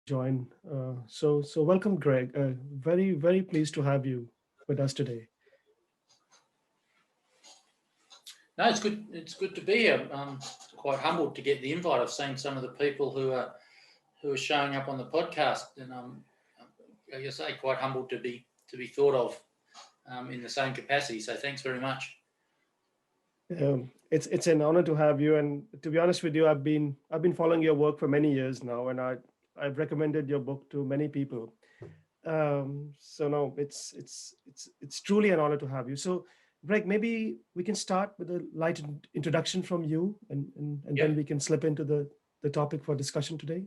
join. So welcome, Greg. Very pleased to have you with us today. No, it's good. It's good to be here. Quite humbled to get the invite. I've seen some of the people who are showing up on the podcast, and like I say, quite humbled to be thought of in the same capacity. So thanks very much. It's an honor to have you. And to be honest with you, I've been following your work for many years now, and I've recommended your book to many people. So no, it's truly an honor to have you. So, Greg, maybe we can start with a light introduction from you, and then Yep. we can slip into the topic for discussion today.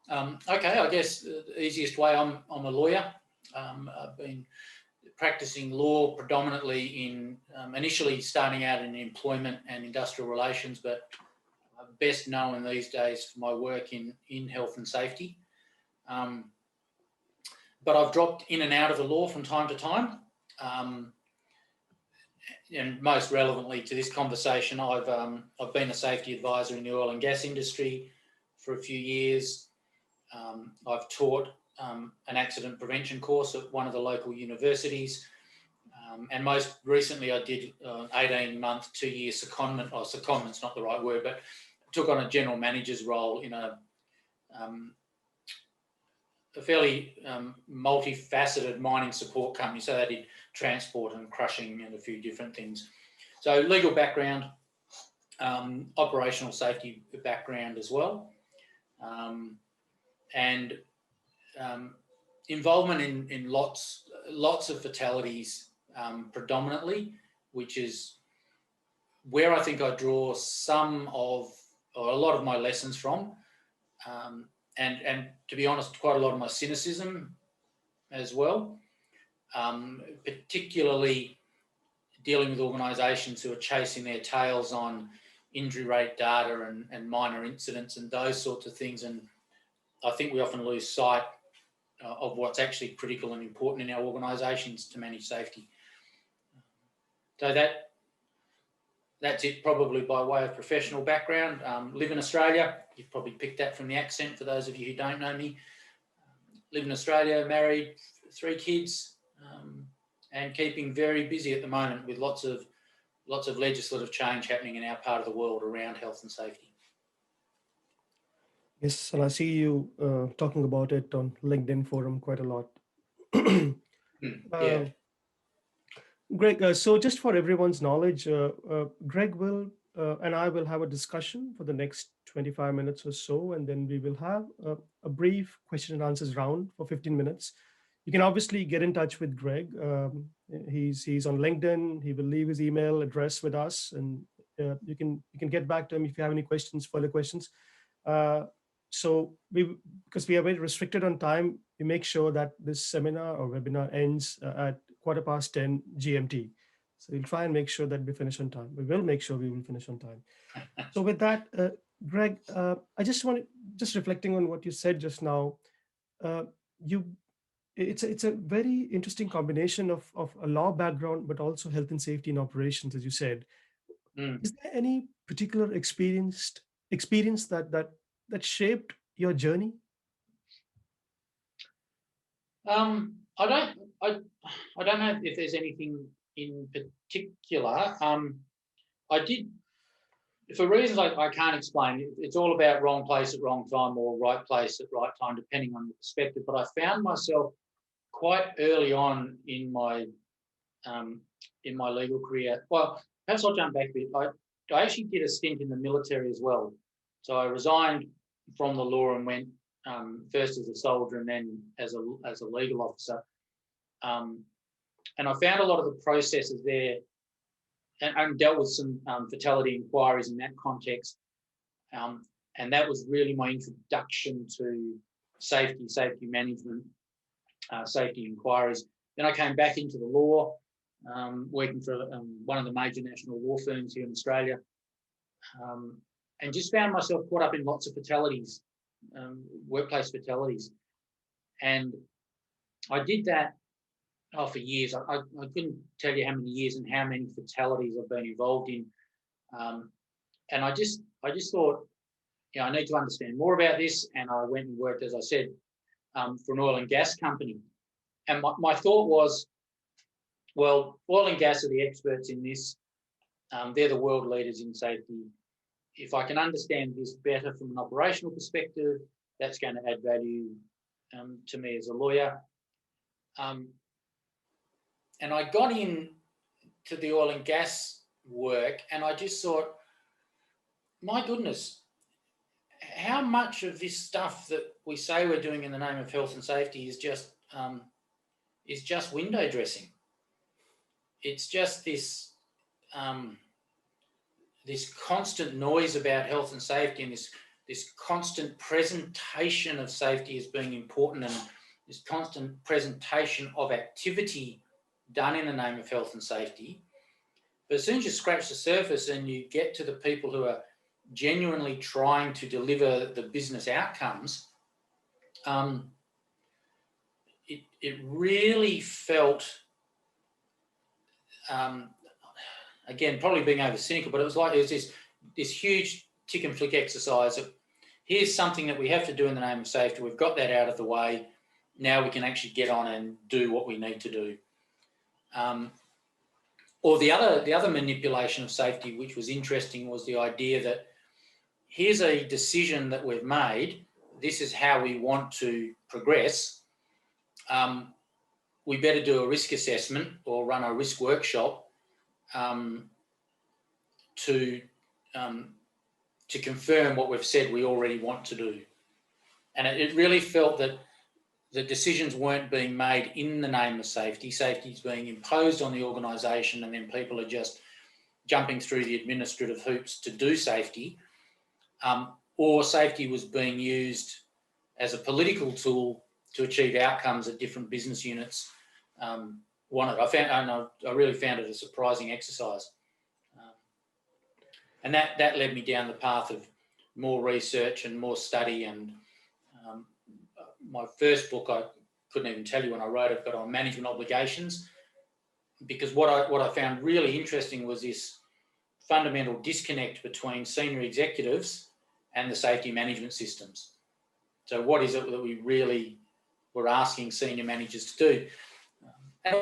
Okay. I guess the easiest way. I'm a lawyer. I've been practicing law predominantly in initially starting out in employment and industrial relations, but I'm best known these days for my work in health and safety. Um, but I've dropped in and out of the law from time to time. Um, and most relevantly to this conversation, I've been a safety advisor in the oil and gas industry for a few years. I've taught an accident prevention course at one of the local universities. And most recently, I did an 18-month, 2-year secondment. Oh, secondment's not the right word, but took on a general manager's role in um, a fairly multifaceted mining support company. So they did transport and crushing and a few different things. So legal background, operational safety background as well, and involvement in lots of fatalities predominantly, which is where I think I draw some of or a lot of my lessons from. And to be honest, quite a lot of my cynicism as well, particularly dealing with organisations who are chasing their tails on injury rate data and minor incidents and those sorts of things. And I think we often lose sight of what's actually critical and important in our organisations to manage safety. So that's it probably by way of professional background. Live in Australia. You've probably picked that from the accent for those of you who don't know me. Live in Australia, married, 3 kids, and keeping very busy at the moment with lots of legislative change happening in our part of the world around health and safety. Yes, and I see you talking about it on LinkedIn forum quite a lot. Yeah. uh, Greg, so just for everyone's knowledge, Greg will and I will have a discussion for the next 25 minutes or so, and then we will have a brief question and answers round for 15 minutes. You can obviously get in touch with Greg. He's on LinkedIn. He will leave his email address with us, and you can get back to him if you have any questions, further questions. Uh, so because we are very restricted on time, we make sure that this seminar or webinar ends at 10:15 GMT. So we'll try and make sure that we finish on time. We will make sure we will finish on time. So with that, Greg, I just want just reflecting on what you said just now. Uh, you, it's a very interesting combination of a law background, but also health and safety and operations, as you said. Mm. Is there any particular experience that shaped your journey? I don't I don't know if there's anything in particular. I did, for reasons I can't explain. It's all about wrong place at wrong time or right place at right time, depending on your perspective. But I found myself quite early on um, in my legal career. Well, perhaps I'll jump back a bit. I actually did a stint in the military as well. So I resigned from the law and went first as a soldier and then as a legal officer. Um, and I found a lot of the processes there and dealt with some fatality inquiries in that context. Um, and that was really my introduction to safety management, safety inquiries. Then I came back into the law, working for one of the major national law firms here in Australia, and just found myself caught up in lots of fatalities, workplace fatalities. And I did that for years. I couldn't tell you how many years and how many fatalities I've been involved in. And I just thought, I need to understand more about this. And I went and worked, as I said, for an oil and gas company. And my thought was, well, oil and gas are the experts in this. They're the world leaders in safety. If I can understand this better from an operational perspective, that's going to add value to me as a lawyer. And I got in to the oil and gas work, and I just thought, my goodness, how much of this stuff that we say we're doing in the name of health and safety is just window dressing. It's just this this constant noise about health and safety, and this constant presentation of safety as being important, and this constant presentation of activity done in the name of health and safety. But as soon as you scratch the surface and you get to the people who are genuinely trying to deliver the business outcomes, it really felt, again, probably being over cynical, but it was this huge tick and flick exercise of, here's something that we have to do in the name of safety. We've got that out of the way. Now we can actually get on and do what we need to do. Or the other manipulation of safety, which was interesting, was the idea that here's a decision that we've made. This is how we want to progress. We better do a risk assessment or run a risk workshop to confirm what we've said we already want to do. And it really felt that the decisions weren't being made in the name of safety. Safety is being imposed on the organisation, and then people are just jumping through the administrative hoops to do safety. Or safety was being used as a political tool to achieve outcomes that different business units wanted. I really found it a surprising exercise. And that led me down the path of more research and more study. And my first book, I couldn't even tell you when I wrote it, but on management obligations, because what I found really interesting was this fundamental disconnect between senior executives and the safety management systems. So what is it that we really were asking senior managers to do? And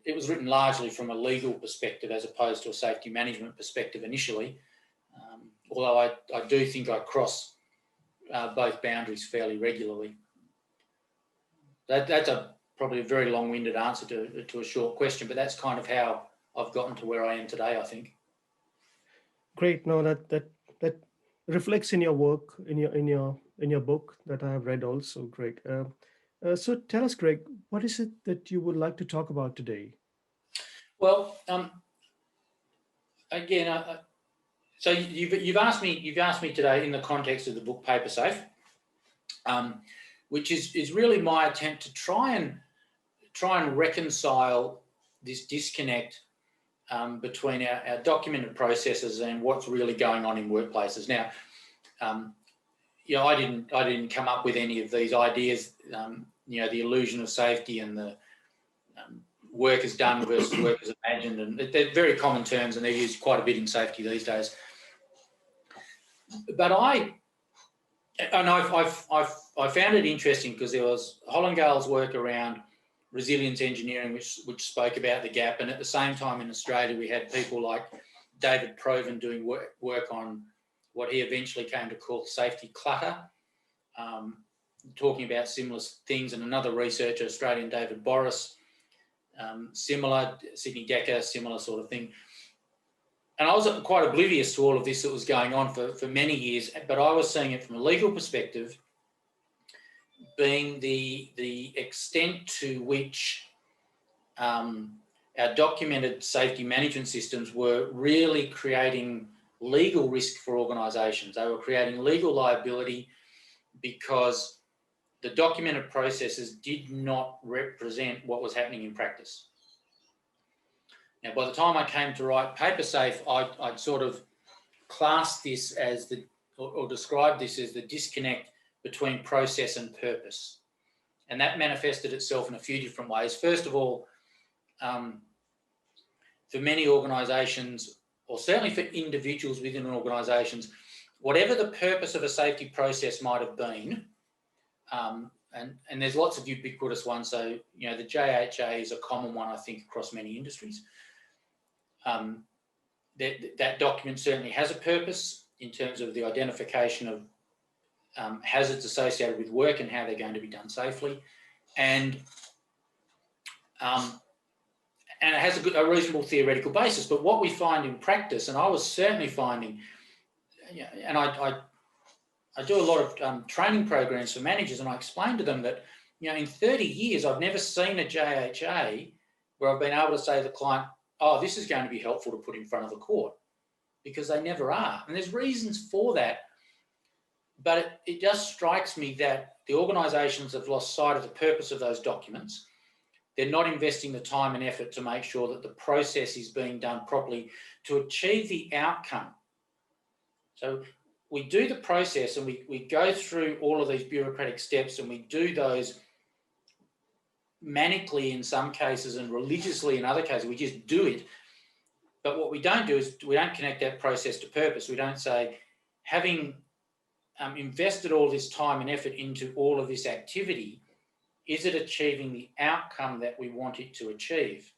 it was written largely from a legal perspective as opposed to a safety management perspective initially, although I do think I cross both boundaries fairly regularly. That's probably a very long-winded answer to a short question, but that's kind of how I've gotten to where I am today, I think. Great. No, that reflects in your work, in your book that I have read also. Great. So tell us, Greg, what is it that you would like to talk about today? Well, again, so you've asked me today in the context of the book Paper Safe, which is really my attempt to try and reconcile this disconnect between our documented processes and what's really going on in workplaces. Now, I didn't come up with any of these ideas. The illusion of safety and the work is done versus work is imagined, and they're very common terms, and they're used quite a bit in safety these days. But I found it interesting because there was Hollingale's work around resilience engineering, which spoke about the gap, and at the same time in Australia we had people like David Proven doing work on what he eventually came to call safety clutter, talking about similar things, and another researcher, Australian David Boris, similar, Sydney Decker, similar sort of thing. And I was quite oblivious to all of this that was going on for many years, but I was seeing it from a legal perspective, being the extent to which our documented safety management systems were really creating legal risk for organisations. They were creating legal liability because the documented processes did not represent what was happening in practice. Now, by the time I came to write Paper Safe, I'd sort of classed this as or described this as the disconnect between process and purpose. And that manifested itself in a few different ways. First of all, for many organisations, or certainly for individuals within organisations, whatever the purpose of a safety process might have been, and there's lots of ubiquitous ones. So, the JHA is a common one, I think, across many industries. That document certainly has a purpose in terms of the identification of hazards associated with work and how they're going to be done safely. And it has a reasonable theoretical basis. But what we find in practice, and I was certainly finding, and I do a lot of training programs for managers, and I explain to them that, in 30 years, I've never seen a JHA where I've been able to say to the client, oh, this is going to be helpful to put in front of the court, because they never are. And there's reasons for that. But it just strikes me that the organisations have lost sight of the purpose of those documents. They're not investing the time and effort to make sure that the process is being done properly to achieve the outcome. So we do the process and we go through all of these bureaucratic steps, and we do those manically in some cases and religiously in other cases. We just do it. But what we don't do is we don't connect that process to purpose. We don't say, having invested all this time and effort into all of this activity, is it achieving the outcome that we want it to achieve?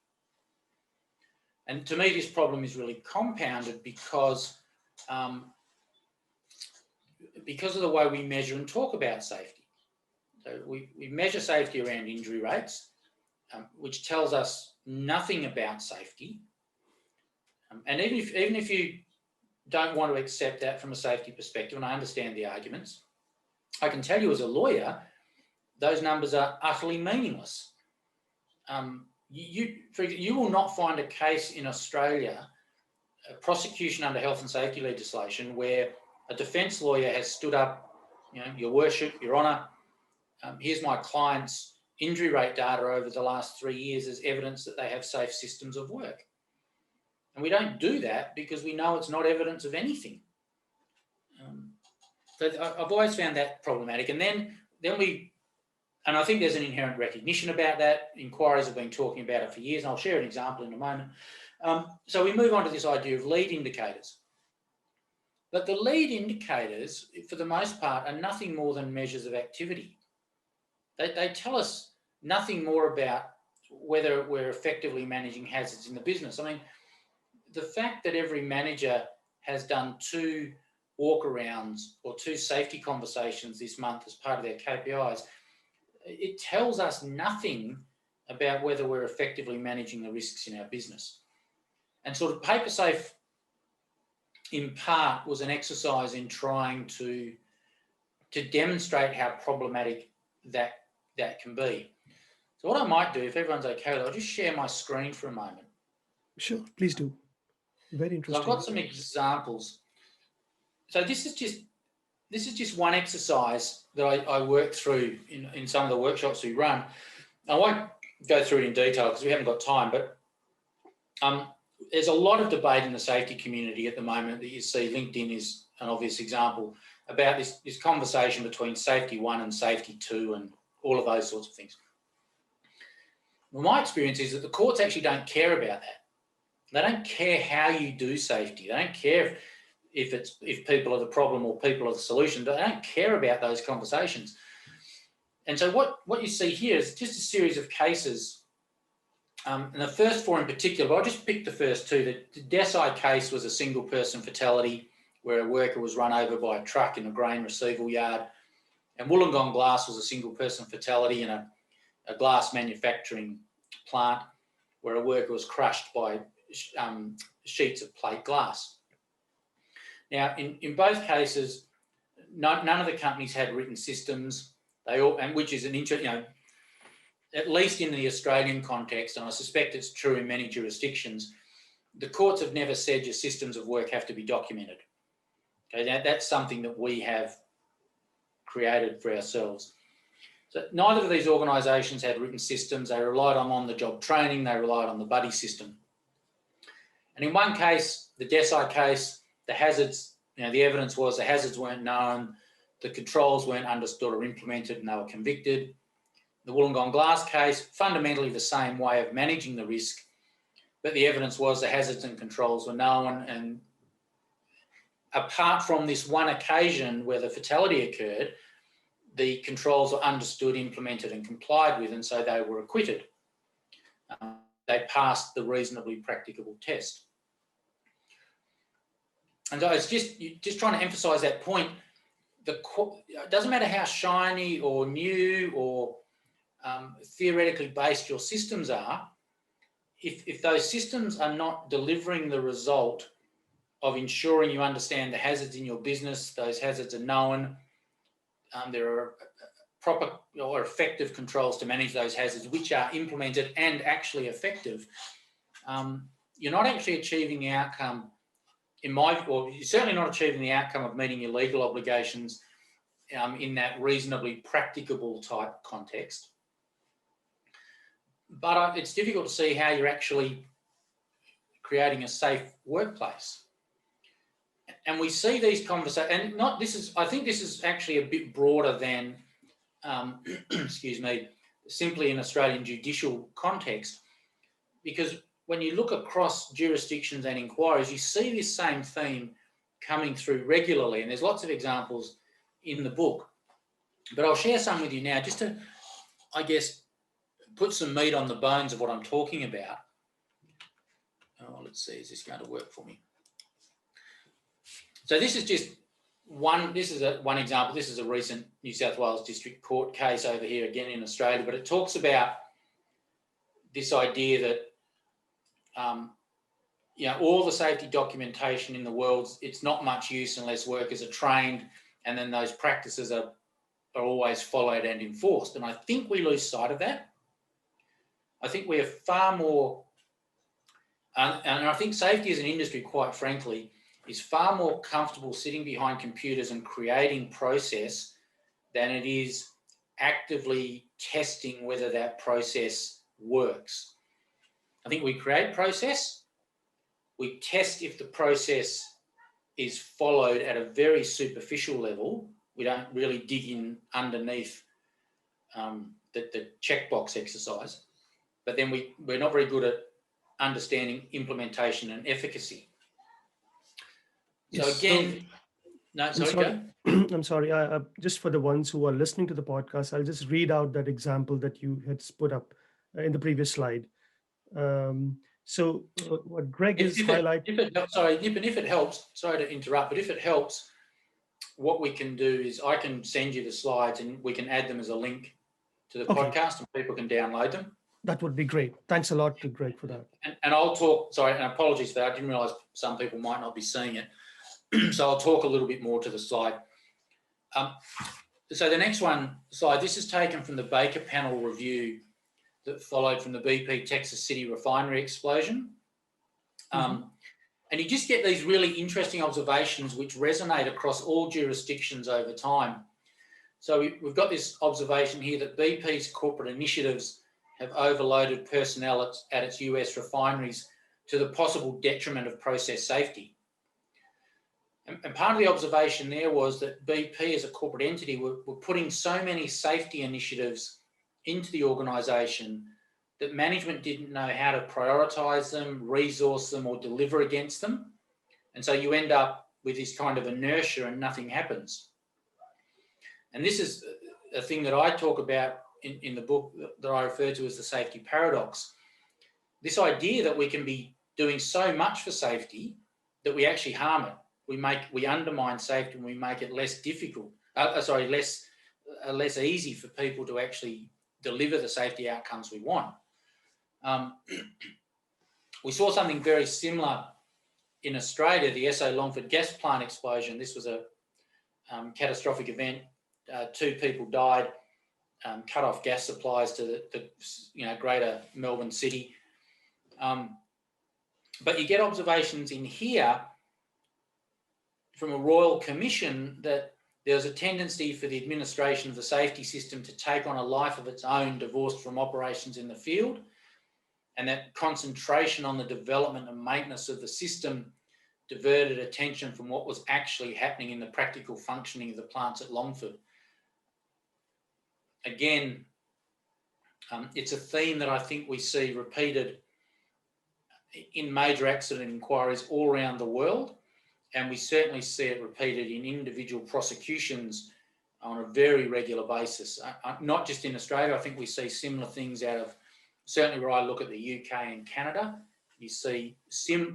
And to me, this problem is really compounded because of the way we measure and talk about safety. So we measure safety around injury rates, which tells us nothing about safety. And even if you don't want to accept that from a safety perspective, and I understand the arguments, I can tell you as a lawyer, those numbers are utterly meaningless. You will not find a case in Australia, a prosecution under health and safety legislation, where a defence lawyer has stood up, Your Worship, Your Honour, here's my client's injury rate data over the last 3 years as evidence that they have safe systems of work. And we don't do that because we know it's not evidence of anything. So I've always found that problematic. And then I think there's an inherent recognition about that. Inquiries have been talking about it for years, and I'll share an example in a moment. So we move on to this idea of lead indicators. But the lead indicators, for the most part, are nothing more than measures of activity. They tell us nothing more about whether we're effectively managing hazards in the business. I mean, the fact that every manager has done 2 walkarounds or 2 safety conversations this month as part of their KPIs, it tells us nothing about whether we're effectively managing the risks in our business. And sort of Paper Safe, in part, was an exercise in trying to demonstrate how problematic that can be. So what I might do, if everyone's okay, I'll just share my screen for a moment. Sure, please do. Very interesting. So I've got some examples. So this is just one exercise that I work through in some of the workshops we run. I won't go through it in detail because we haven't got time, but there's a lot of debate in the safety community at the moment that you see. LinkedIn is an obvious example about this conversation between safety 1 and safety 2 and all of those sorts of things. Well, my experience is that the courts actually don't care about that. They don't care how you do safety. They don't care if people are the problem or people are the solution. They don't care about those conversations. And so what you see here is just a series of cases. And the first 4 in particular, but I'll just pick the first 2. The Desai case was a single person fatality where a worker was run over by a truck in a grain receival yard. And Wollongong Glass was a single person fatality in a glass manufacturing plant where a worker was crushed by sheets of plate glass. Now, in both cases, none of the companies had written systems. Which is an interest, at least in the Australian context, and I suspect it's true in many jurisdictions, the courts have never said your systems of work have to be documented. Okay, that's something that we have created for ourselves. So neither of these organisations had written systems. They relied on the-job training. They relied on the buddy system. And in one case, the Desai case, the hazards, the evidence was the hazards weren't known, the controls weren't understood or implemented, and they were convicted. The Wollongong Glass case, fundamentally the same way of managing the risk, but the evidence was the hazards and controls were known, and apart from this one occasion where the fatality occurred, the controls were understood, implemented and complied with, and so they were acquitted. They passed the reasonably practicable test. And so it's just trying to emphasise that point. It doesn't matter how shiny or new or theoretically based your systems are, if those systems are not delivering the result of ensuring you understand the hazards in your business, those hazards are known, there are proper or effective controls to manage those hazards which are implemented and actually effective, you're not actually achieving the outcome, or you're certainly not achieving the outcome of meeting your legal obligations in that reasonably practicable type context. But it's difficult to see how you're actually creating a safe workplace. And we see these conversations, and I think this is actually a bit broader than, excuse me, simply an Australian judicial context, because when you look across jurisdictions and inquiries, you see this same theme coming through regularly, and there's lots of examples in the book. But I'll share some with you now just to, I guess, put some meat on the bones of what I'm talking about. Oh, let's see, is this going to work for me? So this is just one example. This is a recent New South Wales District Court case over here again in Australia, but it talks about this idea that all the safety documentation in the world, it's not much use unless workers are trained, and then those practices are always followed and enforced. And I think we lose sight of that. I think we are far more, and I think safety as an industry, quite frankly, is far more comfortable sitting behind computers and creating process than it is actively testing whether that process works. I think we create process, we test if the process is followed at a very superficial level. We don't really dig in underneath the checkbox exercise, but then we're not very good at understanding implementation and efficacy. So Yes, again, no, sorry, go. I'm sorry. Just for the ones who are listening to the podcast, I'll just read out that example that you had put up in the previous slide. What Greg is highlighting. If it helps, sorry to interrupt, but if it helps, what we can do is I can send you the slides and we can add them as a link to the podcast and people can download them. That would be great. Thanks a lot to Greg for that. And I'll talk, and apologies for that. I didn't realise some people might not be seeing it. So I'll talk a little bit more to the slide. So the next slide, this is taken from the Baker Panel review that followed from the BP Texas City refinery explosion. And you just get these really interesting observations which resonate across all jurisdictions over time. So we've got this observation here that BP's corporate initiatives have overloaded personnel at its US refineries to the possible detriment of process safety. And part of the observation there was that BP as a corporate entity were putting so many safety initiatives into the organisation that management didn't know how to prioritise them, resource them or deliver against them. And so you end up with this kind of inertia and nothing happens. And this is a thing that I talk about in the book that I refer to as the safety paradox. This idea that we can be doing so much for safety that we actually harm it. We undermine safety and we make it less difficult, less easy for people to actually deliver the safety outcomes we want. We saw something very similar in Australia, the SA Longford gas plant explosion. This was a catastrophic event. 2 people died, cut off gas supplies to the greater Melbourne city. But you get observations in here from a Royal Commission that there's a tendency for the administration of the safety system to take on a life of its own, divorced from operations in the field, and that concentration on the development and maintenance of the system diverted attention from what was actually happening in the practical functioning of the plants at Longford. Again, it's a theme that I think we see repeated in major accident inquiries all around the world, and we certainly see it repeated in individual prosecutions on a very regular basis. Not just in Australia, I think we see similar things out of, certainly where I look at the UK and Canada, you see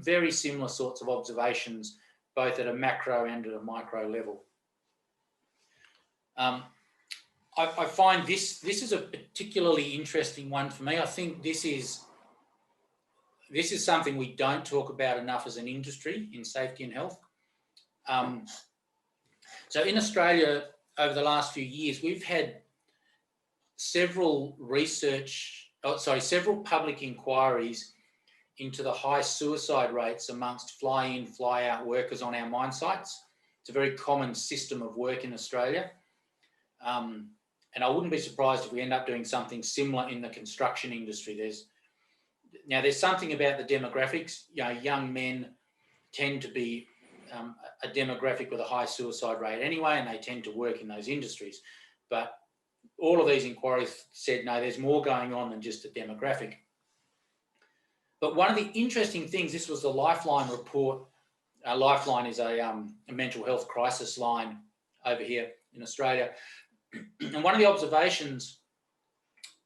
very similar sorts of observations, both at a macro and at a micro level. I find this is a particularly interesting one for me. I think this is something we don't talk about enough as an industry in safety and health. So in Australia, over the last few years, we've had several public inquiries into the high suicide rates amongst fly-in, fly-out workers on our mine sites. It's a very common system of work in Australia. And I wouldn't be surprised if we end up doing something similar in the construction industry. There's something about the demographics. Young men tend to be a demographic with a high suicide rate anyway, and they tend to work in those industries. But all of these inquiries said, no, there's more going on than just a demographic. But one of the interesting things, this was the Lifeline report. Lifeline is a mental health crisis line over here in Australia. And one of the observations,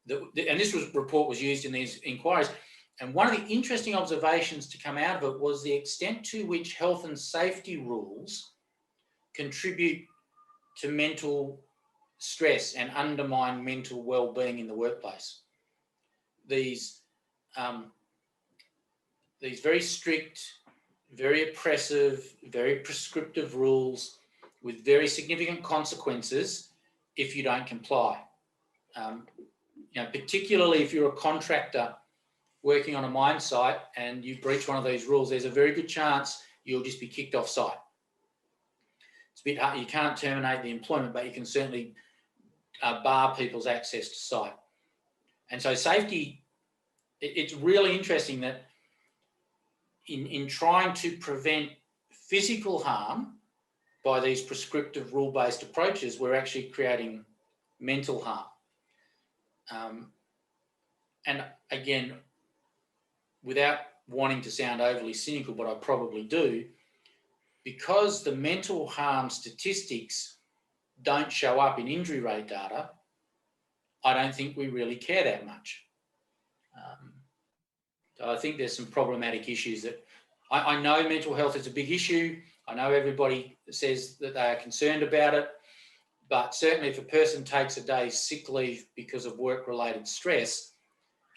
and this report was used in these inquiries, and one of the interesting observations to come out of it was the extent to which health and safety rules contribute to mental stress and undermine mental well-being in the workplace. These very strict, very oppressive, very prescriptive rules with very significant consequences if you don't comply. Particularly if you're a contractor working on a mine site and you breach one of these rules, there's a very good chance you'll just be kicked off site. It's a bit hard. You can't terminate the employment, but you can certainly bar people's access to site. And so safety, it's really interesting that in trying to prevent physical harm by these prescriptive rule-based approaches, we're actually creating mental harm. And again, without wanting to sound overly cynical, but I probably do, because the mental harm statistics don't show up in injury rate data, I don't think we really care that much. So I think there's some problematic issues that I know mental health is a big issue. I know everybody says that they are concerned about it, but certainly if a person takes a day's sick leave because of work-related stress,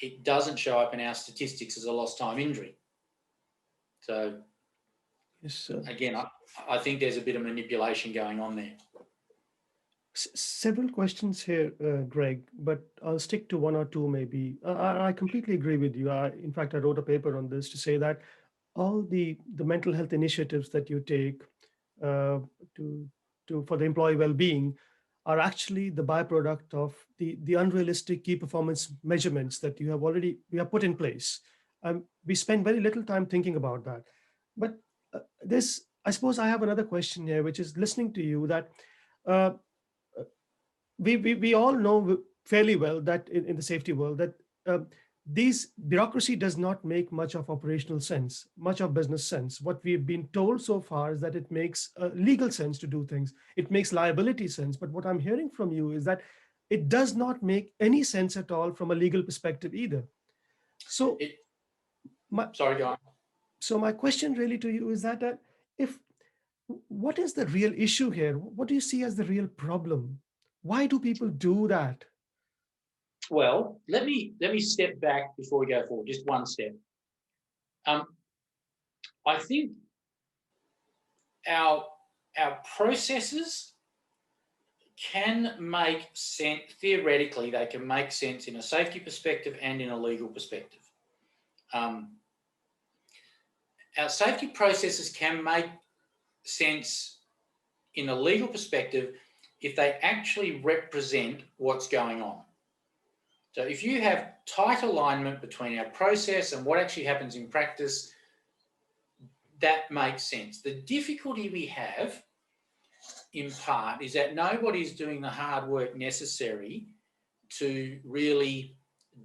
it doesn't show up in our statistics as a lost time injury. So yes, again, I think there's a bit of manipulation going on there. Several questions here, Greg, but I'll stick to one or two maybe. I completely agree with you. In fact, I wrote a paper on this to say that all the mental health initiatives that you take for the employee well-being are actually the byproduct of the unrealistic key performance measurements that we have put in place. We spend very little time thinking about that. But I suppose I have another question here, which is listening to you that we all know fairly well that in the safety world that these bureaucracy does not make much of operational sense, much of business sense. What we've been told so far is that it makes legal sense to do things. It makes liability sense. But what I'm hearing from you is that it does not make any sense at all from a legal perspective either. So, sorry, go on. So my question really to you is that what is the real issue here? What do you see as the real problem? Why do people do that? Well, let me step back before we go forward, just one step. I think our processes can make sense, theoretically, they can make sense in a safety perspective and in a legal perspective. Our safety processes can make sense in a legal perspective if they actually represent what's going on. So if you have tight alignment between our process and what actually happens in practice, that makes sense. The difficulty we have, in part, is that nobody's doing the hard work necessary to really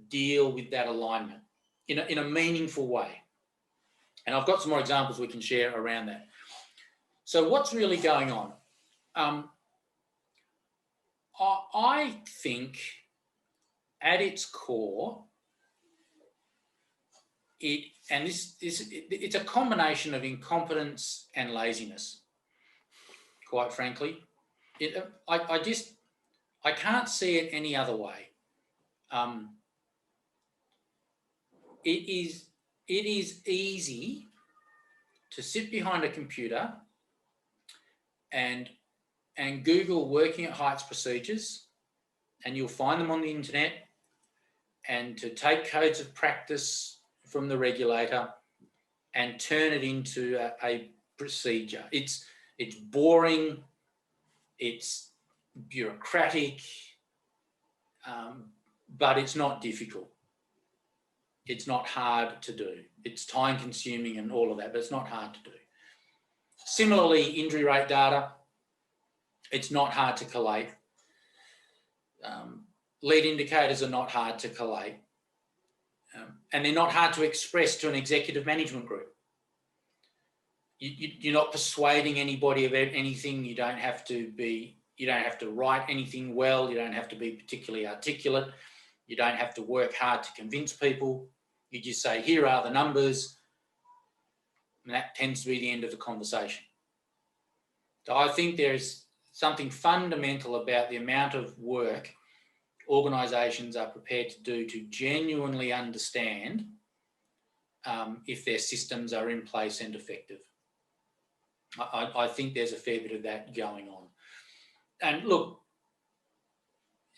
deal with that alignment in a meaningful way. And I've got some more examples we can share around that. So what's really going on? I think at its core, it's a combination of incompetence and laziness, quite frankly. I can't see it any other way. It is easy to sit behind a computer and Google working at heights procedures, and you'll find them on the internet, and to take codes of practice from the regulator and turn it into a procedure. It's boring, it's bureaucratic, but it's not difficult. It's not hard to do. It's time consuming and all of that, but it's not hard to do. Similarly, injury rate data, it's not hard to collate. Lead indicators are not hard to collate. And they're not hard to express to an executive management group. You're not persuading anybody of anything. You don't have to write anything well. You don't have to be particularly articulate. You don't have to work hard to convince people. You just say, here are the numbers, and that tends to be the end of the conversation. So I think there's something fundamental about the amount of work organisations are prepared to do to genuinely understand if their systems are in place and effective. I think there's a fair bit of that going on. And look,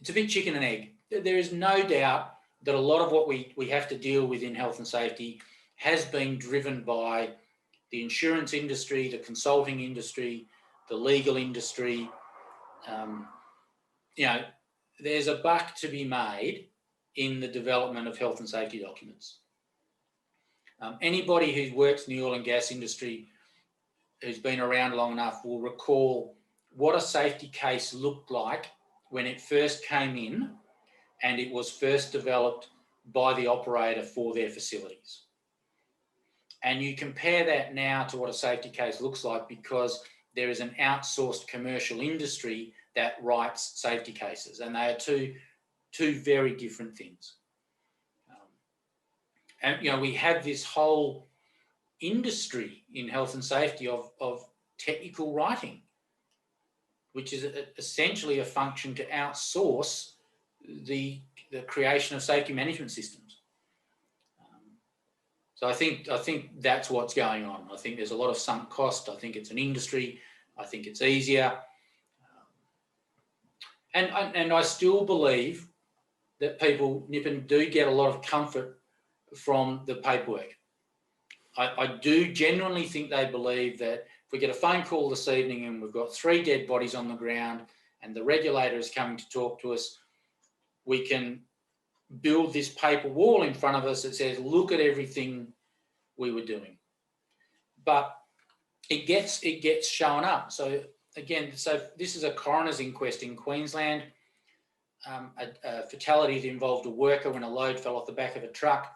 it's a bit chicken and egg. There is no doubt that a lot of what we have to deal with in health and safety has been driven by the insurance industry, the consulting industry, the legal industry. There's a buck to be made in the development of health and safety documents. Anybody who works in the oil and gas industry who's been around long enough will recall what a safety case looked like when it first came in and it was first developed by the operator for their facilities. And you compare that now to what a safety case looks like because there is an outsourced commercial industry that writes safety cases, and they are two very different things. We have this whole industry in health and safety of technical writing, which is essentially a function to outsource the creation of safety management systems. So I think that's what's going on. I think there's a lot of sunk cost. I think it's an industry. I think it's easier. And I still believe that people, Nippon, do get a lot of comfort from the paperwork. I do genuinely think they believe that if we get a phone call this evening and we've got 3 dead bodies on the ground and the regulator is coming to talk to us, we can build this paper wall in front of us that says, look at everything we were doing. But it gets shown up. So again, this is a coroner's inquest in Queensland, a fatality that involved a worker when a load fell off the back of a truck.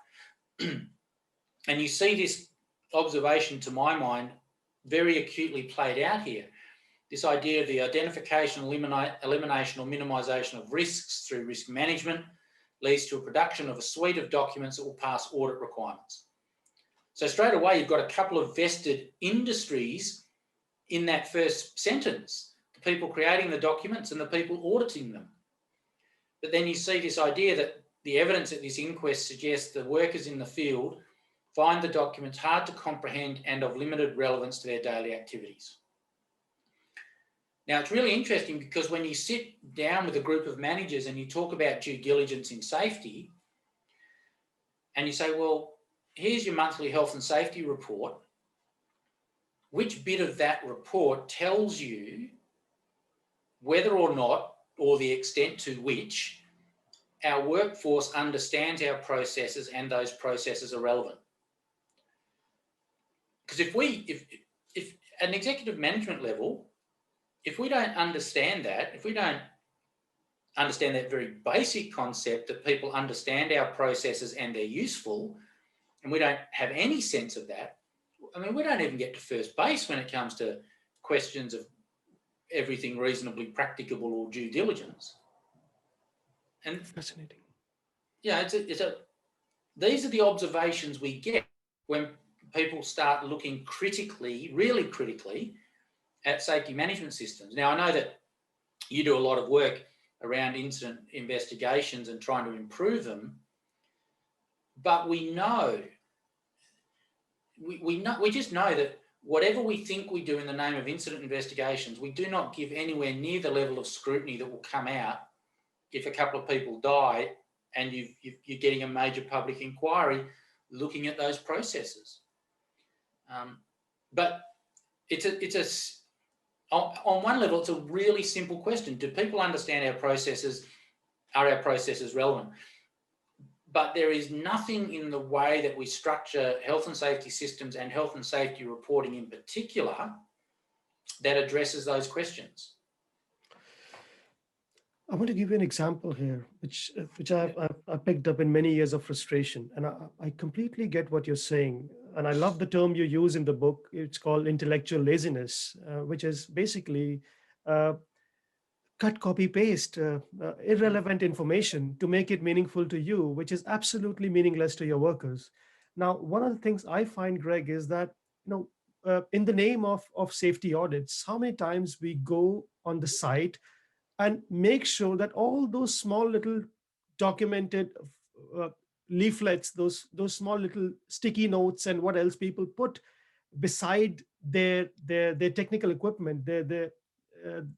And you see this observation, to my mind, very acutely played out here. This idea of the identification, elimination or minimisation of risks through risk management leads to a production of a suite of documents that will pass audit requirements. So straight away, you've got a couple of vested industries in that first sentence, the people creating the documents and the people auditing them. But then you see this idea that the evidence at this inquest suggests the workers in the field find the documents hard to comprehend and of limited relevance to their daily activities. Now, it's really interesting because when you sit down with a group of managers and you talk about due diligence in safety, and you say, well, here's your monthly health and safety report, which bit of that report tells you whether or not, or the extent to which, our workforce understands our processes and those processes are relevant? Because if at an executive management level, if we don't understand that, if we don't understand that very basic concept that people understand our processes and they're useful, and we don't have any sense of that, I mean, we don't even get to first base when it comes to questions of everything reasonably practicable or due diligence. And Fascinating. yeah, these are the observations we get when people start looking critically, really critically, at safety management systems. Now, I know that you do a lot of work around incident investigations and trying to improve them, but we just know that whatever we think we do in the name of incident investigations, we do not give anywhere near the level of scrutiny that will come out if a couple of people die and you're getting a major public inquiry looking at those processes. But on one level, it's a really simple question. Do people understand our processes? Are our processes relevant? But there is nothing in the way that we structure health and safety systems and health and safety reporting in particular that addresses those questions. I want to give you an example here, which I picked up in many years of frustration, and I completely get what you're saying, and I love the term you use in the book. It's called intellectual laziness, which is basically uh, cut, copy, paste irrelevant information to make it meaningful to you, which is absolutely meaningless to your workers. Now, one of the things I find, Greg, is that in the name of safety audits, how many times we go on the site and make sure that all those small little documented uh, leaflets, those small little sticky notes, and what else people put beside their technical equipment, uh,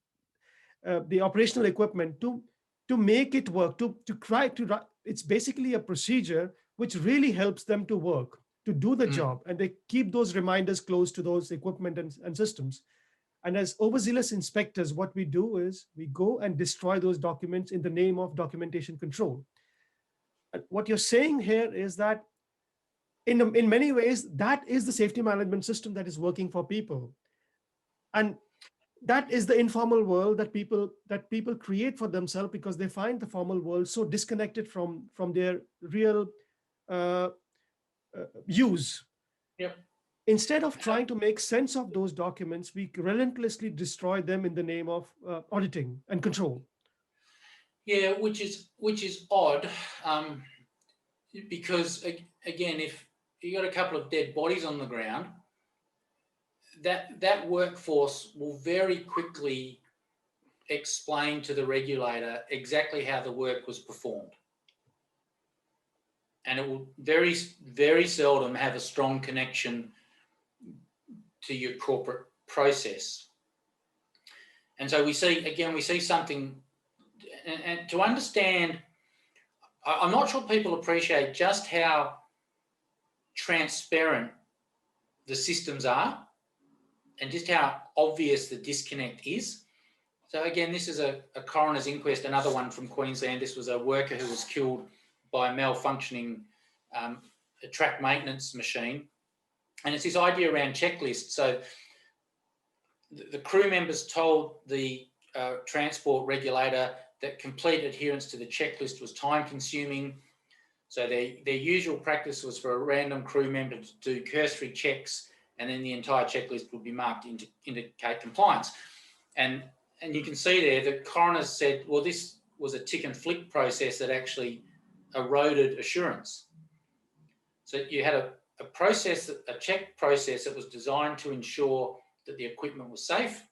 the operational equipment to make it work, to try to it's basically a procedure which really helps them to work, to do the job, and they keep those reminders close to those equipment and systems. And as overzealous inspectors, what we do is we go and destroy those documents in the name of documentation control. And what you're saying here is that in many ways, that is the safety management system that is working for people. And that is the informal world that people create for themselves because they find the formal world so disconnected from their real uh, use. Yep. Instead of trying to make sense of those documents, we relentlessly destroy them in the name of auditing and control. Yeah, which is odd, because again, if you got a couple of dead bodies on the ground, that workforce will very quickly explain to the regulator exactly how the work was performed. And it will very, very seldom have a strong connection to your corporate process. And so we see something, and to understand, I'm not sure people appreciate just how transparent the systems are and just how obvious the disconnect is. So again, this is a coroner's inquest, another one from Queensland. This was a worker who was killed by a malfunctioning a track maintenance machine. And it's this idea around checklists. So the crew members told the transport regulator that complete adherence to the checklist was time consuming. So their usual practice was for a random crew member to do cursory checks, and then the entire checklist would be marked to indicate compliance. And you can see there that coroners said, well, this was a tick and flick process that actually eroded assurance. So you had a process, a check process that was designed to ensure that the equipment was safe.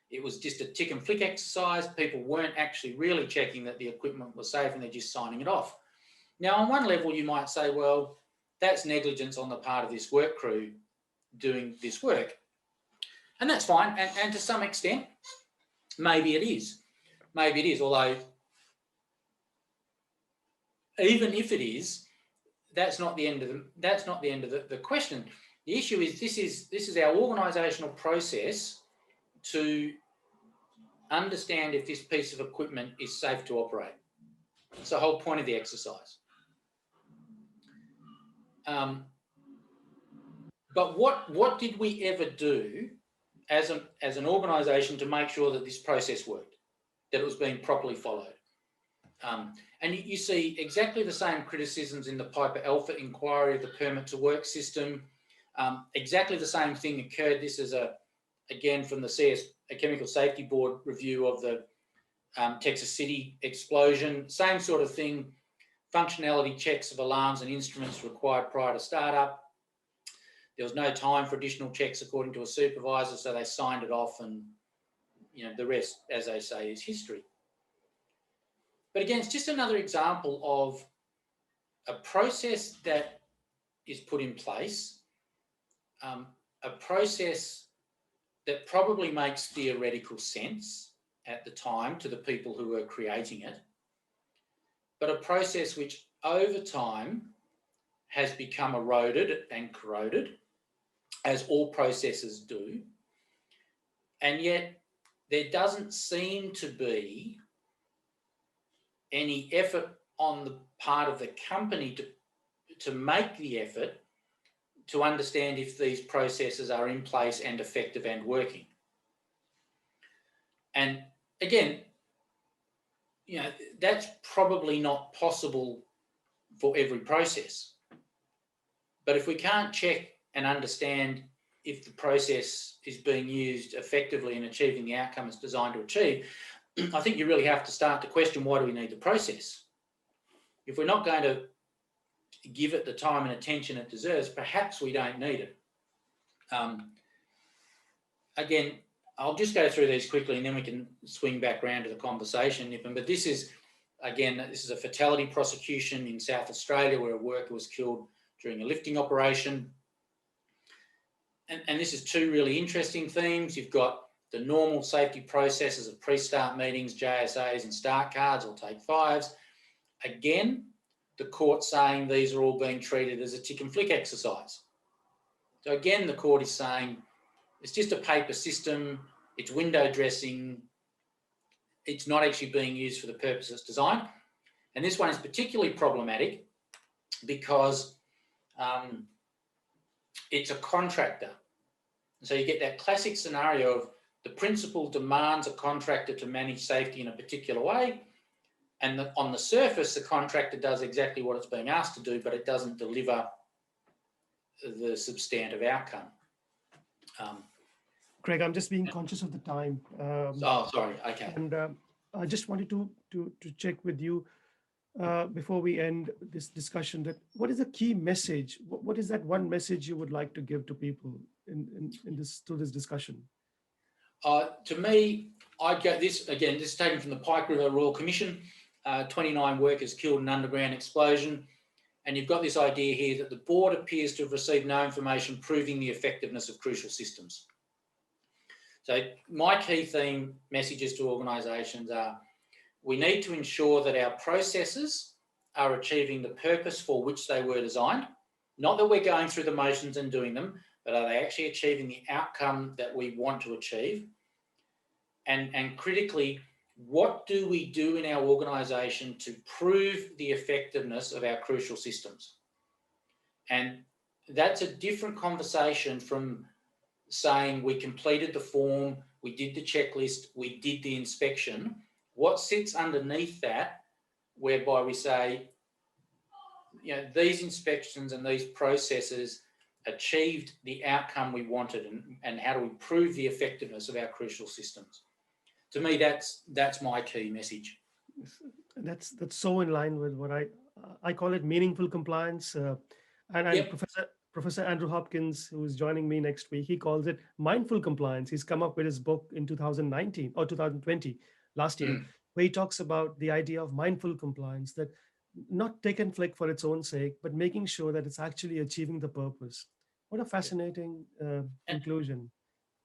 It was just a tick and flick exercise. People weren't actually really checking that the equipment was safe and they're just signing it off. Now, on one level, you might say, well, that's negligence on the part of this work crew doing this work. And that's fine. And to some extent, maybe it is. Maybe it is. Although, even if it is, that's not the end of the question. The issue is this is our organisational process to understand if this piece of equipment is safe to operate. It's the whole point of the exercise. But what did we ever do as an organisation to make sure that this process worked, that it was being properly followed? And you see exactly the same criticisms in the Piper Alpha inquiry of the permit to work system. Exactly the same thing occurred. This is a again from the a Chemical Safety Board review of the Texas City explosion, same sort of thing. Functionality checks of alarms and instruments required prior to startup. There was no time for additional checks according to a supervisor, so they signed it off, and the rest, as they say, is history. But again, it's just another example of a process that is put in place, a process that probably makes theoretical sense at the time to the people who were creating it, but a process which over time has become eroded and corroded, as all processes do, and yet there doesn't seem to be any effort on the part of the company to make the effort to understand if these processes are in place and effective and working. And again, that's probably not possible for every process. But if we can't check and understand if the process is being used effectively and achieving the outcome it's designed to achieve, I think you really have to start to question, why do we need the process? If we're not going to give it the time and attention it deserves, perhaps we don't need it. Again, I'll just go through these quickly and then we can swing back around to the conversation, Nippon. But this is a fatality prosecution in South Australia where a worker was killed during a lifting operation. And this is two really interesting themes. You've got the normal safety processes of pre-start meetings, JSAs and start cards or take fives. Again, the court saying these are all being treated as a tick and flick exercise. So again, the court is saying it's just a paper system, it's window dressing, it's not actually being used for the purpose it's designed. And this one is particularly problematic because it's a contractor. So you get that classic scenario of the principal demands a contractor to manage safety in a particular way, and on the surface, the contractor does exactly what it's being asked to do, but it doesn't deliver the substantive outcome. Greg, I'm just being conscious of the time. Sorry. Okay. And I just wanted to check with you before we end this discussion, that what is the key message? What is that one message you would like to give to people in this through this discussion? To me, I get this again. This is taken from the Pike River Royal Commission. 29 workers killed in an underground explosion, and you've got this idea here that the board appears to have received no information proving the effectiveness of crucial systems. So my key theme messages to organisations are: we need to ensure that our processes are achieving the purpose for which they were designed. Not that we're going through the motions and doing them, but are they actually achieving the outcome that we want to achieve? And critically, what do we do in our organisation to prove the effectiveness of our crucial systems? And that's a different conversation from saying we completed the form, we did the checklist, we did the inspection. What sits underneath that, whereby we say, these inspections and these processes achieved the outcome we wanted, and how do we prove the effectiveness of our crucial systems? To me, that's my key message. That's so in line with what I call it meaningful compliance. And Yep. Professor Andrew Hopkins, who is joining me next week, he calls it mindful compliance. He's come up with his book in 2019 or 2020, last year, where he talks about the idea of mindful compliance, that not take and flick for its own sake, but making sure that it's actually achieving the purpose. What a fascinating conclusion.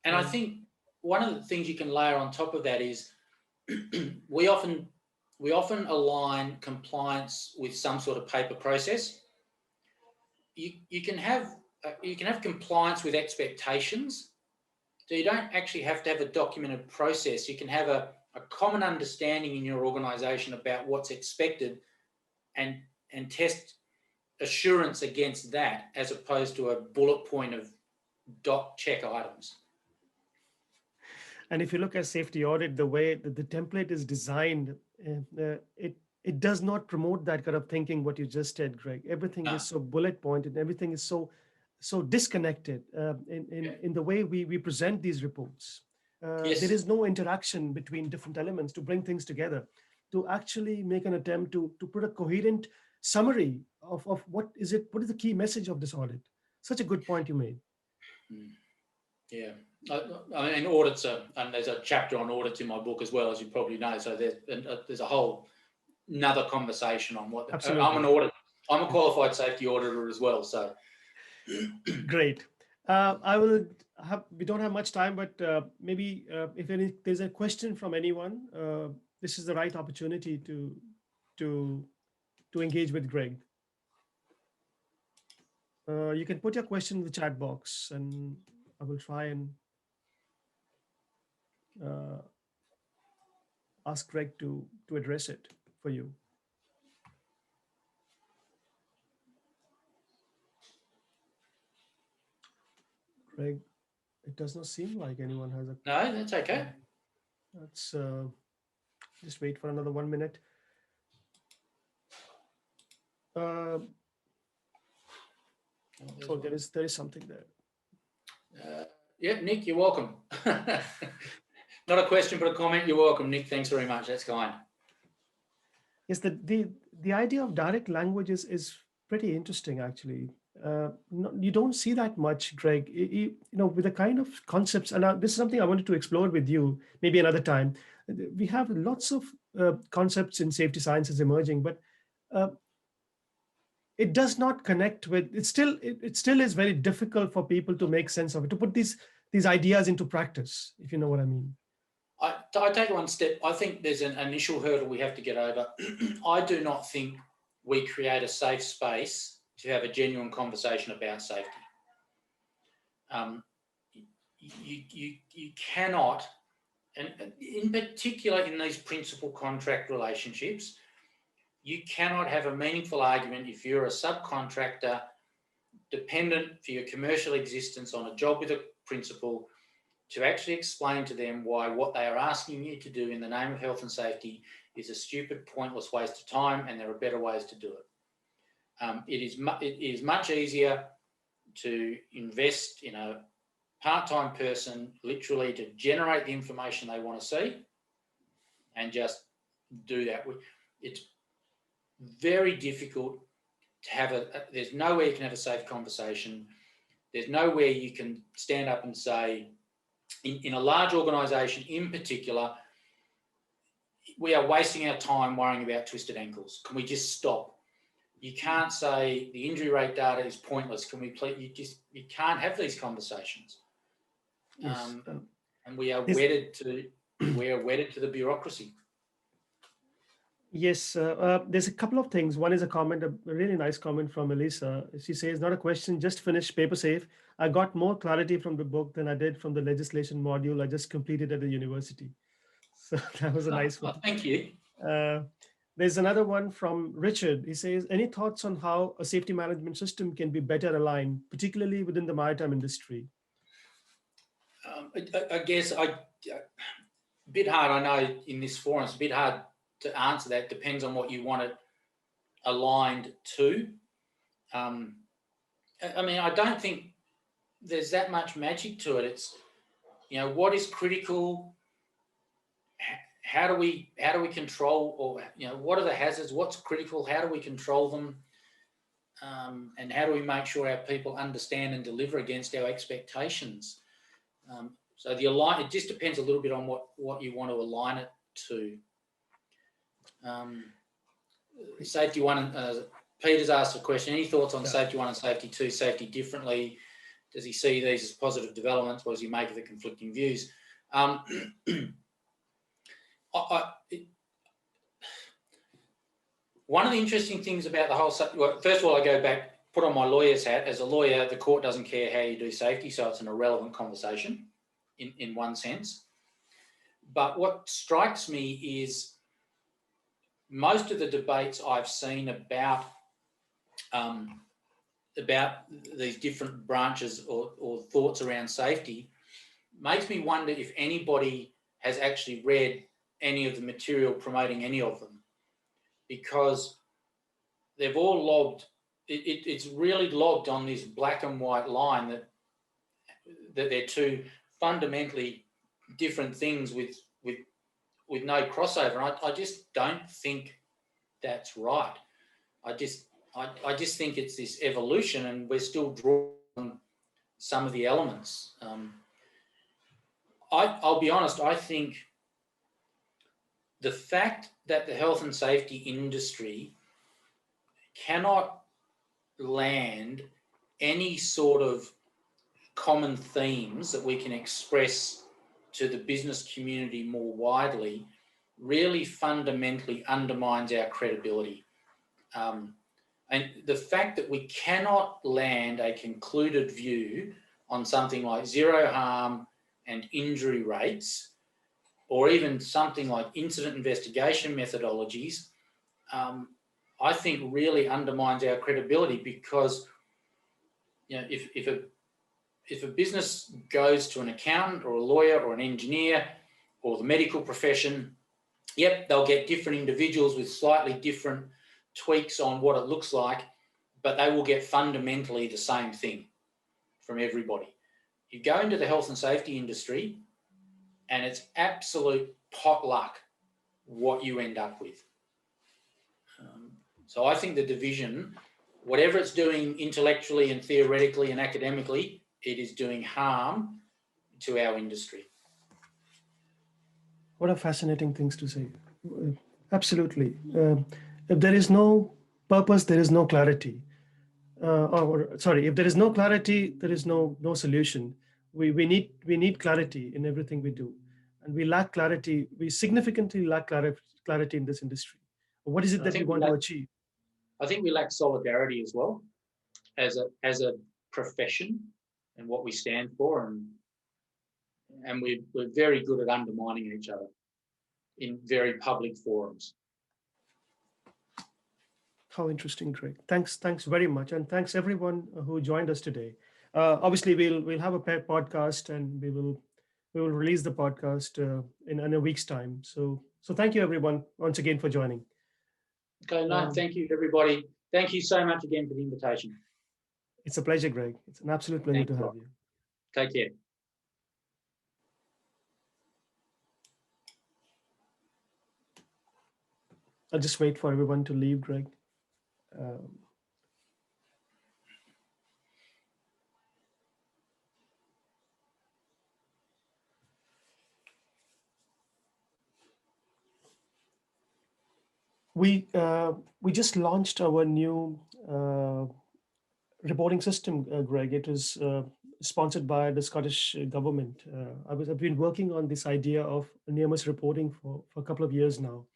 And I think one of the things you can layer on top of that is we often align compliance with some sort of paper process. You can have compliance with expectations. So you don't actually have to have a documented process. You can have a common understanding in your organisation about what's expected, and test assurance against that, as opposed to a bullet point of dot check items. And if you look at safety audit, the way that the template is designed, it does not promote that kind of thinking, what you just said, Greg. Everything is so bullet pointed, everything is so so disconnected in the way we present these reports. There Yes. is no interaction between different elements to bring things together, to actually make an attempt to put a coherent summary of what is the key message of this audit. Such a good point you made. Mm. Yeah. I mean, audits are, and there's a chapter on audits in my book as well, as you probably know. So there's a whole another conversation on what I'm an Absolutely. audit. I'm a qualified safety auditor as well. So Great. I will have, we don't have much time, but maybe if there's a question from anyone, this is the right opportunity to to engage with Greg. You can put your question in the chat box, and I will try and uh, ask Greg to address it for you. Greg, it does not seem like anyone has a. no, that's okay. Let's just wait for another 1 minute. Uh, oh, there is something there. Yeah, Nick, you're welcome. Not a question, but a comment. You're welcome, Nick. Thanks very much. That's kind. Yes, the idea of direct language is pretty interesting, actually. You don't see that much, Greg. With the kind of concepts, and this is something I wanted to explore with you maybe another time. We have lots of concepts in safety sciences emerging, but uh, it does not connect with. It still is very difficult for people to make sense of it, to put these ideas into practice, if you know what I mean. I take one step. I think there's an initial hurdle we have to get over. I do not think we create a safe space to have a genuine conversation about safety. You cannot, and in particular in these principal contract relationships, you cannot have a meaningful argument if you're a subcontractor dependent for your commercial existence on a job with a principal to actually explain to them why what they are asking you to do in the name of health and safety is a stupid, pointless waste of time, and there are better ways to do it. It is much easier to invest in a part-time person literally to generate the information they want to see and just do that. It's very difficult to have there's nowhere you can have a safe conversation. There's nowhere you can stand up and say, in a large organisation in particular, we are wasting our time worrying about twisted ankles. Can we just stop? You can't say the injury rate data is pointless. Can we please? You can't have these conversations. Yes. And we are wedded to the bureaucracy. Yes, there's a couple of things. One is a comment, a really nice comment from Elisa. She says, not a question, just finished paper safe. I got more clarity from the book than I did from the legislation module I just completed at the university. So that was a nice one. Thank you. There's another one from Richard. He says, any thoughts on how a safety management system can be better aligned, particularly within the maritime industry? I guess a bit hard, I know in this forum, it's a bit hard to answer that. Depends on what you want it aligned to. I mean, I don't think there's that much magic to it. It's, what is critical? How do we control, or, what are the hazards? What's critical? How do we control them? And how do we make sure our people understand and deliver against our expectations? So it just depends a little bit on what you want to align it to. Safety 1, Peter's asked a question. Any thoughts on Safety 1 and Safety 2, safety differently? Does he see these as positive developments? What does he make of the conflicting views? One of the interesting things about the whole, well, first of all, I go back, put on my lawyer's hat. As a lawyer, the court doesn't care how you do safety, so it's an irrelevant conversation in one sense. But what strikes me is most of the debates I've seen about these different branches or thoughts around safety makes me wonder if anybody has actually read any of the material promoting any of them, because they've all lobbed it's really logged on this black and white line that they're two fundamentally different things with no crossover. I just don't think that's right. I just think it's this evolution, and we're still drawing some of the elements. I'll be honest. I think the fact that the health and safety industry cannot land any sort of common themes that we can express to the business community more widely really fundamentally undermines our credibility. And the fact that we cannot land a concluded view on something like zero harm and injury rates, or even something like incident investigation methodologies, I think really undermines our credibility, because if a business goes to an accountant or a lawyer or an engineer or the medical profession, yep, they'll get different individuals with slightly different tweaks on what it looks like, but they will get fundamentally the same thing from everybody. You go into the health and safety industry and it's absolute potluck what you end up with. So I think the division, whatever it's doing intellectually and theoretically and academically, it is doing harm to our industry. What a fascinating things to say. Absolutely. If there is no purpose, there is no clarity. Or sorry, if there is no clarity, there is no solution. We need clarity in everything we do, and we lack clarity. We significantly lack clarity in this industry. What is it that we want to achieve? I think we lack solidarity as well as a profession and what we stand for, and we're very good at undermining each other in very public forums. How interesting, Greg. Thanks very much, and thanks everyone who joined us today. Obviously, we'll have a paid podcast, and we will release the podcast in a week's time. So thank you everyone once again for joining. Okay, no, thank you everybody. Thank you so much again for the invitation. It's a pleasure, Greg. It's an absolute pleasure to have you. Take care. I'll just wait for everyone to leave, Greg. We just launched our new reporting system, Greg. It was sponsored by the Scottish government. I've been working on this idea of near-miss reporting for a couple of years now.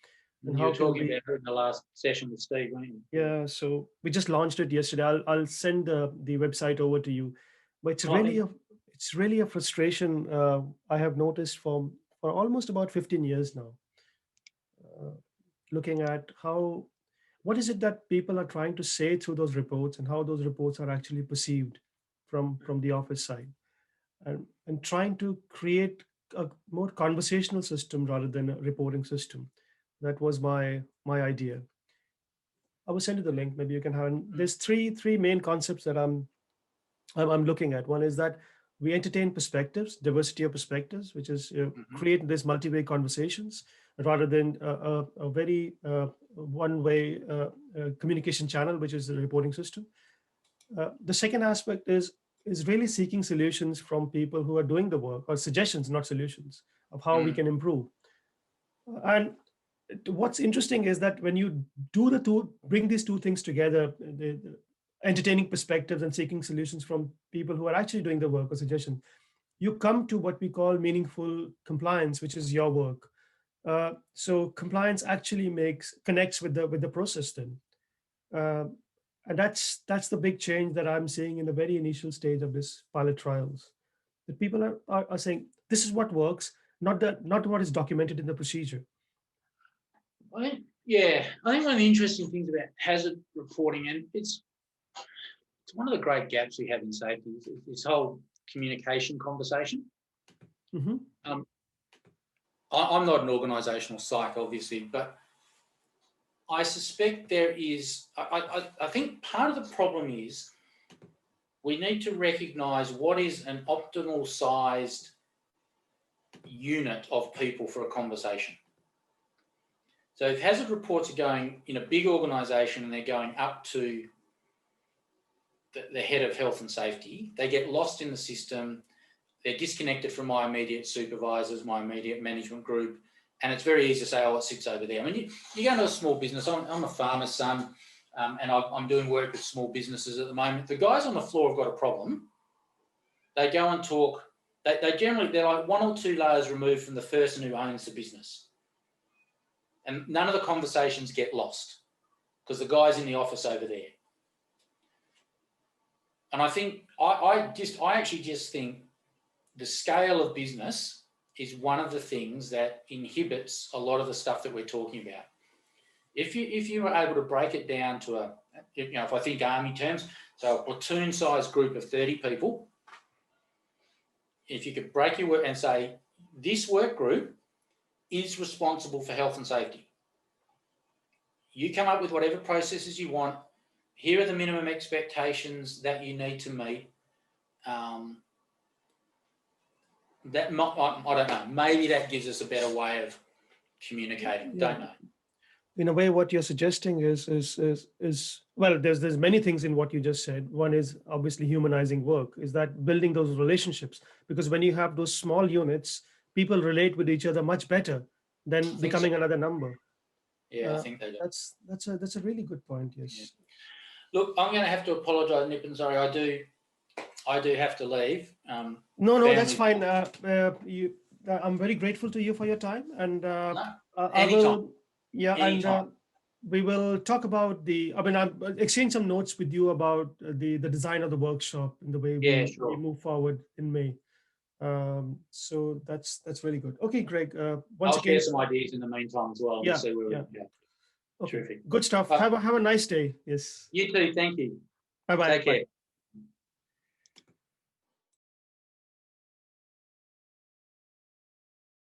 And you were talking about it in the last session with Steve, weren't you? Yeah, so we just launched it yesterday. I'll send the website over to you. But it's really a frustration I have noticed for almost about 15 years now. Looking at what is it that people are trying to say through those reports, and how those reports are actually perceived from the office side, and trying to create a more conversational system rather than a reporting system. That was my idea. I will send you the link. Maybe you can have. There's three main concepts that I'm looking at. One is that we entertain perspectives, diversity of perspectives, which is create this multi-way conversations rather than a very one-way communication channel, which is the reporting system. The second aspect is really seeking solutions from people who are doing the work, or suggestions, not solutions, of how we can improve. And what's interesting is that when you bring these two things together, the entertaining perspectives and seeking solutions from people who are actually doing the work or suggestion, you come to what we call meaningful compliance, which is your work. So compliance actually connects with the process then. And that's the big change that I'm seeing in the very initial stage of this pilot trials. That people are saying, this is what works, not what is documented in the procedure. I think one of the interesting things about hazard reporting, and it's one of the great gaps we have in safety, is this whole communication conversation. Mm-hmm. I'm not an organisational psych, obviously, but I suspect there is. I think part of the problem is we need to recognise what is an optimal sized unit of people for a conversation. So if hazard reports are going in a big organisation and they're going up to the head of health and safety, they get lost in the system. They're disconnected from my immediate supervisors, my immediate management group, and it's very easy to say, oh, it sits over there. I mean, you go into a small business. I'm a farmer's son, and I'm doing work with small businesses at the moment. The guys on the floor have got a problem. They go and talk. They're like one or two layers removed from the person who owns the business. And none of the conversations get lost because the guy's in the office over there. And I think, I actually just think the scale of business is one of the things that inhibits a lot of the stuff that we're talking about. If you were able to break it down to if I think army terms, so a platoon-sized group of 30 people, if you could break your work and say, this work group is responsible for health and safety. You come up with whatever processes you want. Here are the minimum expectations that you need to meet. I don't know. Maybe that gives us a better way of communicating. Yeah. Don't know. In a way, what you're suggesting is well, there's many things in what you just said. One is obviously humanizing work, is that building those relationships, because when you have those small units, people relate with each other much better than becoming another number. Yeah, I think they do. That's a really good point. Yes. Yeah. Look, I'm going to have to apologise, Nippon. Sorry, I do have to leave. No, that's fine. I'm very grateful to you for your time, and I anytime. will, yeah, Anytime. and we will talk about I mean, I'll exchange some notes with you about the design of the workshop and the way we move forward in May. So that's really good. Okay, Greg. Once I'll again, share some ideas in the meantime as well. Yeah, We'll see where we yeah. go. Okay, Terrific. good stuff. Have a nice day. Yes. You too. Thank you. Bye bye. Take care.